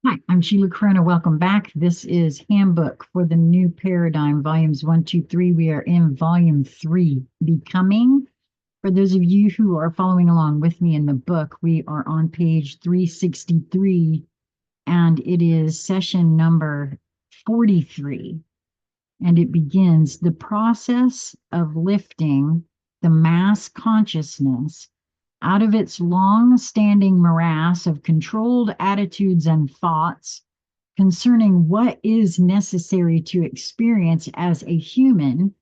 Hi, I'm Sheila Corona. Welcome back. This is Handbook for the New Paradigm, volumes 1, 2, 3. We are in volume 3, Becoming. For those of you who are following along with me in the book, we are on page 363, and it is session number 43. And it begins the process of lifting the mass consciousness out of its long-standing morass of controlled attitudes and thoughts concerning what is necessary to experience as a human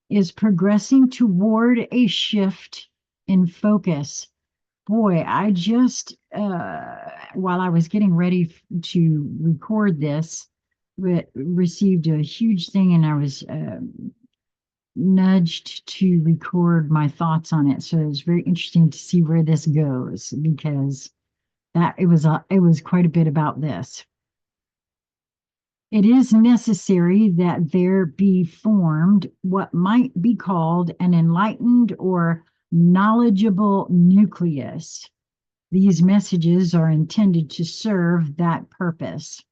is progressing toward a shift in focus. Boy, I just, while I was getting ready to record this, received a huge thing, and I was nudged to record my thoughts on it. So it was very interesting to see where this goes, because it was quite a bit about this. It is necessary that there be formed what might be called an enlightened or knowledgeable nucleus. These messages are intended to serve that purpose.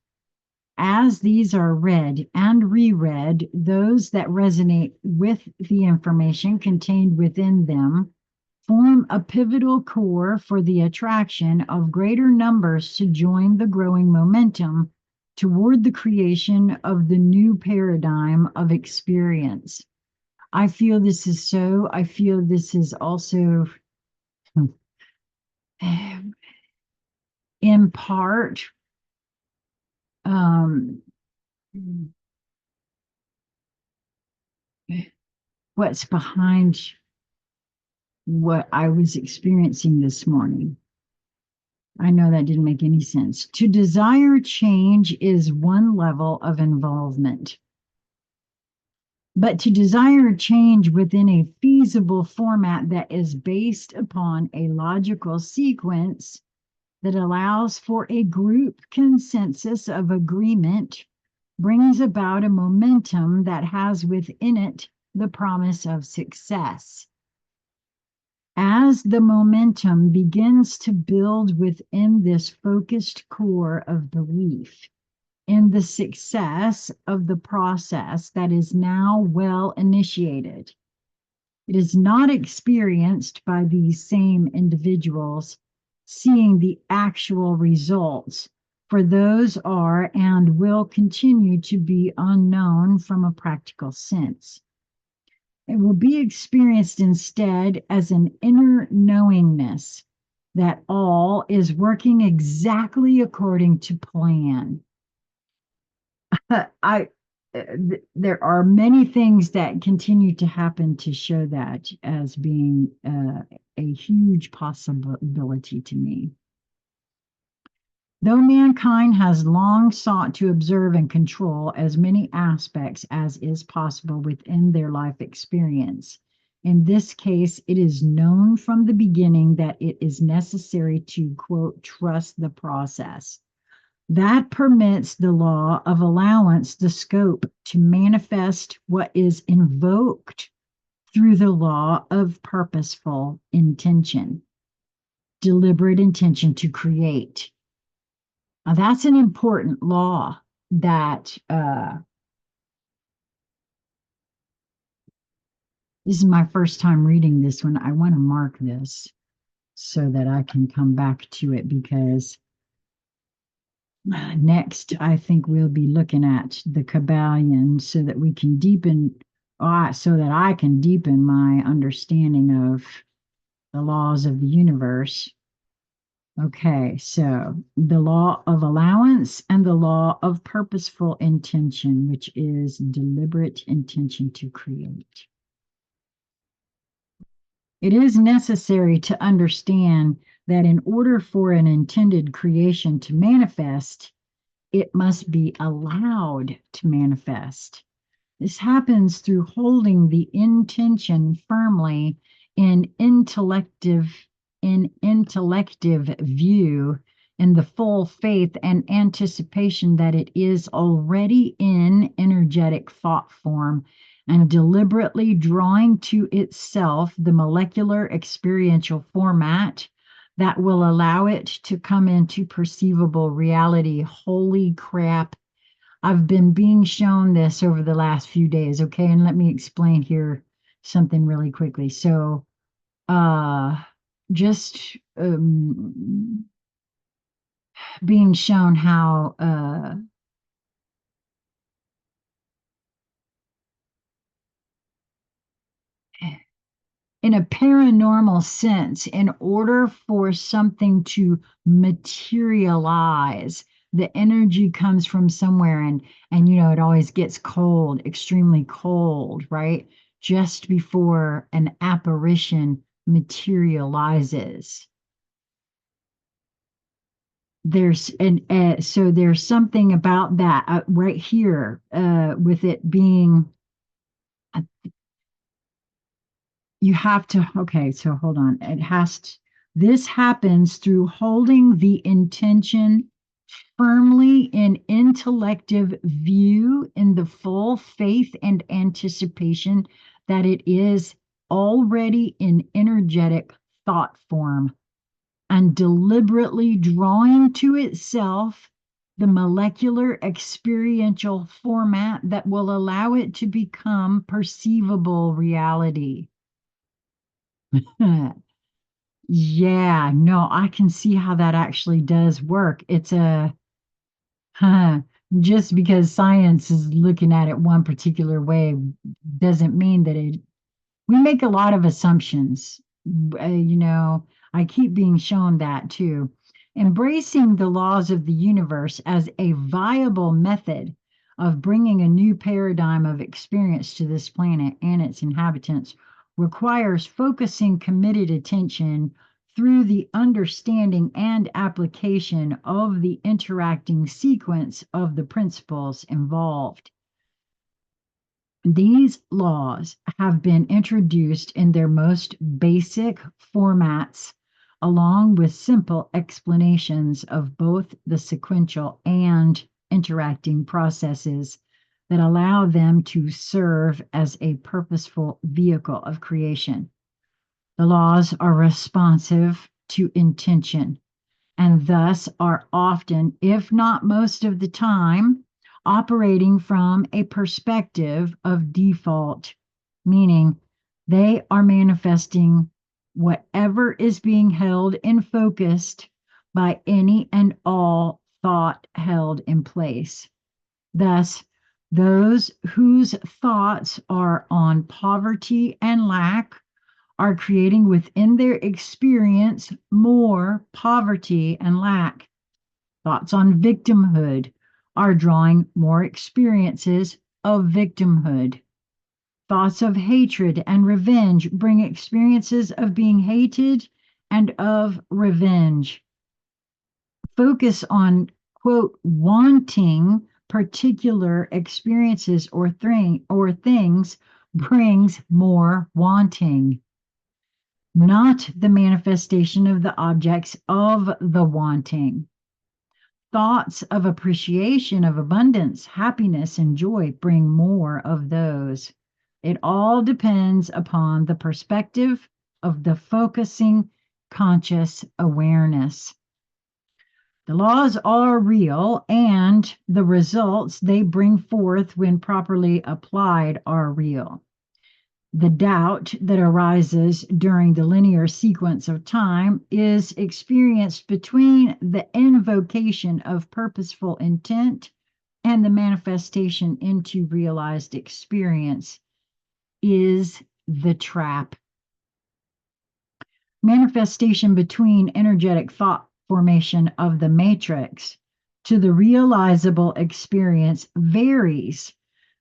As these are read and reread, those that resonate with the information contained within them form a pivotal core for the attraction of greater numbers to join the growing momentum toward the creation of the new paradigm of experience. I feel this is so. I feel this is also in part what's behind what I was experiencing this morning. I know that didn't make any sense. To desire change is one level of involvement. But to desire change within a feasible format that is based upon a logical sequence that allows for a group consensus of agreement brings about a momentum that has within it the promise of success. As the momentum begins to build within this focused core of belief in the success of the process that is now well initiated, it is not experienced by these same individuals seeing the actual results, for those are and will continue to be unknown from a practical sense. It will be experienced instead as an inner knowingness that all is working exactly according to plan. There are many things that continue to happen to show that as being a huge possibility to me. Though mankind has long sought to observe and control as many aspects as is possible within their life experience, in this case, it is known from the beginning that it is necessary to, quote, trust the process. That permits the law of allowance the scope to manifest what is invoked through the law of purposeful intention, deliberate intention to create. Now, that's an important law that this is my first time reading this one. I want to mark this so that I can come back to it, because next I think we'll be looking at the Kabbalion so that we can deepen, so that I can deepen my understanding of the laws of the universe. Okay, so the law of allowance and the law of purposeful intention, which is deliberate intention to create. It is necessary to understand that in order for an intended creation to manifest, it must be allowed to manifest. This happens through holding the intention firmly in intellective view, in the full faith and anticipation that it is already in energetic thought form, and deliberately drawing to itself the molecular experiential format that will allow it to come into perceivable reality. Holy crap. I've been being shown this over the last few days, okay? And let me explain here something really quickly. So, just being shown how in a paranormal sense, in order for something to materialize, the energy comes from somewhere, and it always gets cold, extremely cold, right? Just before an apparition materializes. So there's something about that right here with it being you have to, okay, so hold on. This happens through holding the intention firmly in intellective view in the full faith and anticipation that it is already in energetic thought form, and deliberately drawing to itself the molecular experiential format that will allow it to become perceivable reality. Yeah, no, I can see how that actually does work. It's huh, just because science is looking at it one particular way doesn't mean that we make a lot of assumptions. You know, I keep being shown that too. Embracing the laws of the universe as a viable method of bringing a new paradigm of experience to this planet and its inhabitants requires focusing committed attention through the understanding and application of the interacting sequence of the principles involved. These laws have been introduced in their most basic formats, along with simple explanations of both the sequential and interacting processes that allow them to serve as a purposeful vehicle of creation. The laws are responsive to intention and thus are often, if not most of the time, operating from a perspective of default, meaning they are manifesting whatever is being held and focused by any and all thought held in place. Thus, those whose thoughts are on poverty and lack are creating within their experience more poverty and lack. Thoughts on victimhood are drawing more experiences of victimhood. Thoughts of hatred and revenge bring experiences of being hated and of revenge. Focus on, quote, wanting particular experiences or things brings more wanting, not the manifestation of the objects of the wanting. Thoughts of appreciation, of abundance, happiness, and joy bring more of those. It all depends upon the perspective of the focusing conscious awareness. The laws are real, and the results they bring forth when properly applied are real. The doubt that arises during the linear sequence of time is experienced between the invocation of purposeful intent and the manifestation into realized experience is the trap. Manifestation between energetic thought formation of the matrix to the realizable experience varies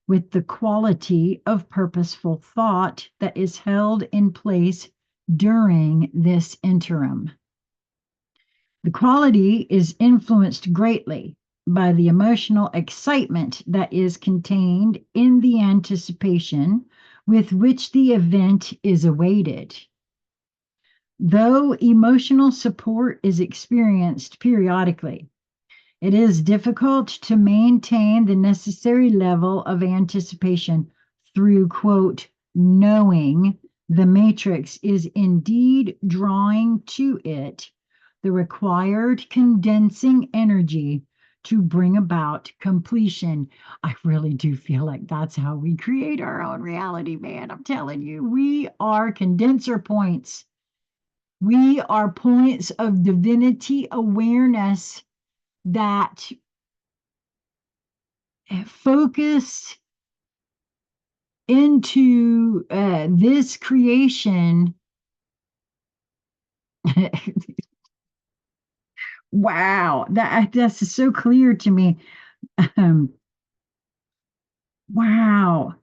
with the quality of purposeful thought that is held in place during this interim. The quality is influenced greatly by the emotional excitement that is contained in the anticipation with which the event is awaited. Though emotional support is experienced periodically, it is difficult to maintain the necessary level of anticipation through, quote, knowing the matrix is indeed drawing to it the required condensing energy to bring about completion. I really do feel like that's how we create our own reality, man. I'm telling you, we are condenser points. We are points of divinity awareness that focus into this creation. Wow, that's so clear to me. Um, wow.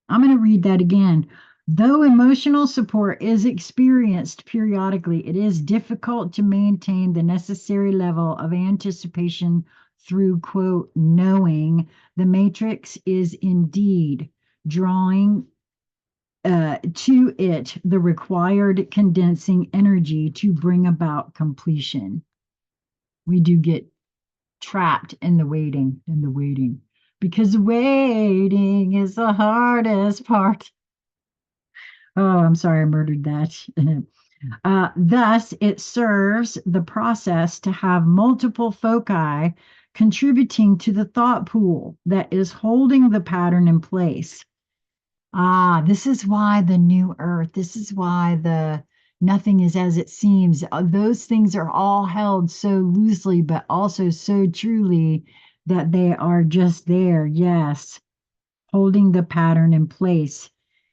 I'm going to read that again. Though emotional support is experienced periodically, it is difficult to maintain the necessary level of anticipation through, quote, knowing the matrix is indeed drawing to it the required condensing energy to bring about completion. We do get trapped in the waiting, because waiting is the hardest part. Oh, I'm sorry, I murdered that. Thus, it serves the process to have multiple foci contributing to the thought pool that is holding the pattern in place. This is why the new earth, this is why the nothing is as it seems. Those things are all held so loosely, but also so truly that they are just there. Yes, holding the pattern in place.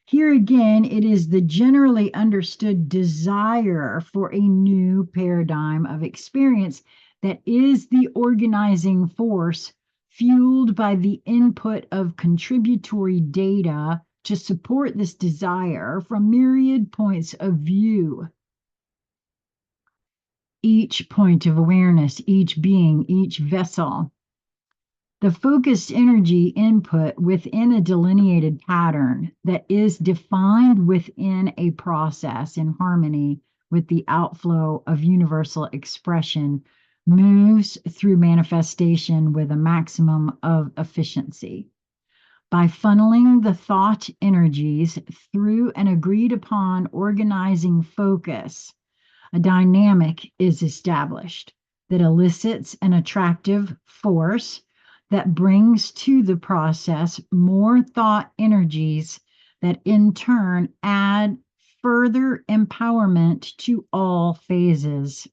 Here again, it is the generally understood desire for a new paradigm of experience that is the organizing force, fueled by the input of contributory data to support this desire from myriad points of view. Each point of awareness, each being, each vessel. The focused energy input within a delineated pattern that is defined within a process in harmony with the outflow of universal expression moves through manifestation with a maximum of efficiency. By funneling the thought energies through an agreed upon organizing focus, a dynamic is established that elicits an attractive force that brings to the process more thought energies that in turn add further empowerment to all phases.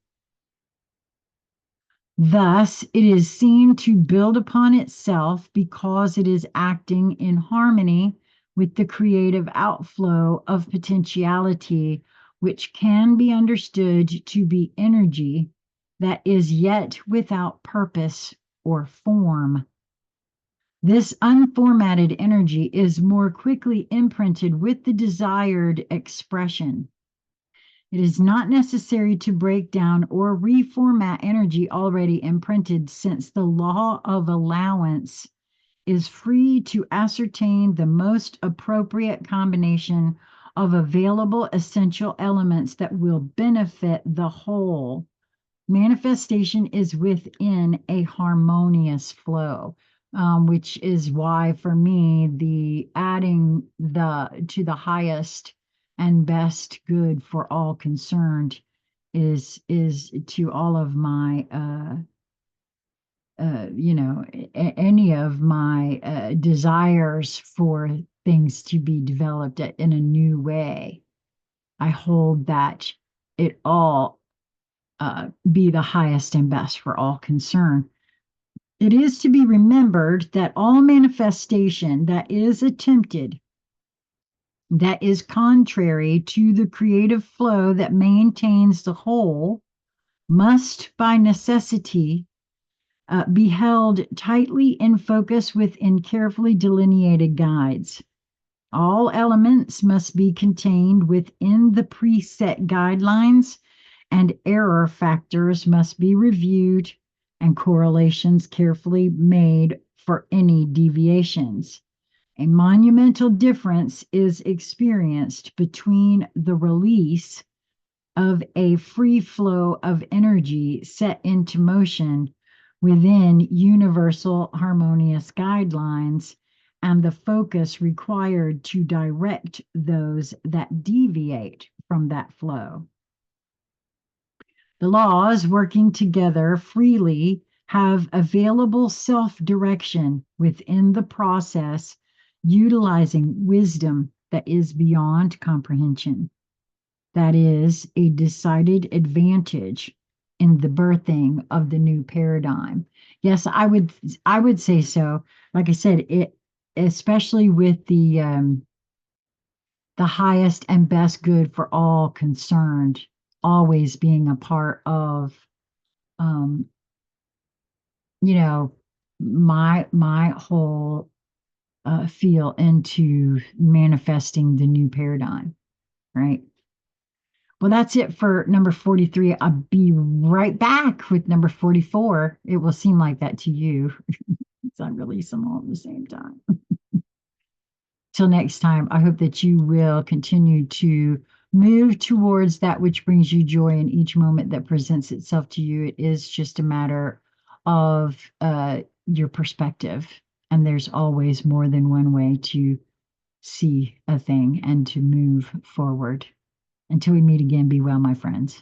Thus, it is seen to build upon itself because it is acting in harmony with the creative outflow of potentiality, which can be understood to be energy that is yet without purpose or form. This unformatted energy is more quickly imprinted with the desired expression. It is not necessary to break down or reformat energy already imprinted, since the law of allowance is free to ascertain the most appropriate combination of available essential elements that will benefit the whole. Manifestation is within a harmonious flow, which is why for me the adding the to the highest and best good for all concerned is to all of my any of my desires for things to be developed in a new way. I hold that it all be the highest and best for all concerned. It is to be remembered that all manifestation that is attempted, that is contrary to the creative flow that maintains the whole, must by necessity be held tightly in focus within carefully delineated guides. All elements must be contained within the preset guidelines, and error factors must be reviewed and correlations carefully made for any deviations. A monumental difference is experienced between the release of a free flow of energy set into motion within universal harmonious guidelines and the focus required to direct those that deviate from that flow. The laws working together freely have available self direction within the process, utilizing wisdom that is beyond comprehension. That is a decided advantage in the birthing of the new paradigm. Yes, I would say so. Like I said, it especially with the highest and best good for all concerned always being a part of um, you know, my whole feel into manifesting the new paradigm, right? Well, that's it for number 43. I'll be right back with number 44. It will seem like that to you because I release them all at the same time. Till next time, I hope that you will continue to move towards that which brings you joy in each moment that presents itself to you. It is just a matter of your perspective. And there's always more than one way to see a thing and to move forward. Until we meet again, be well, my friends.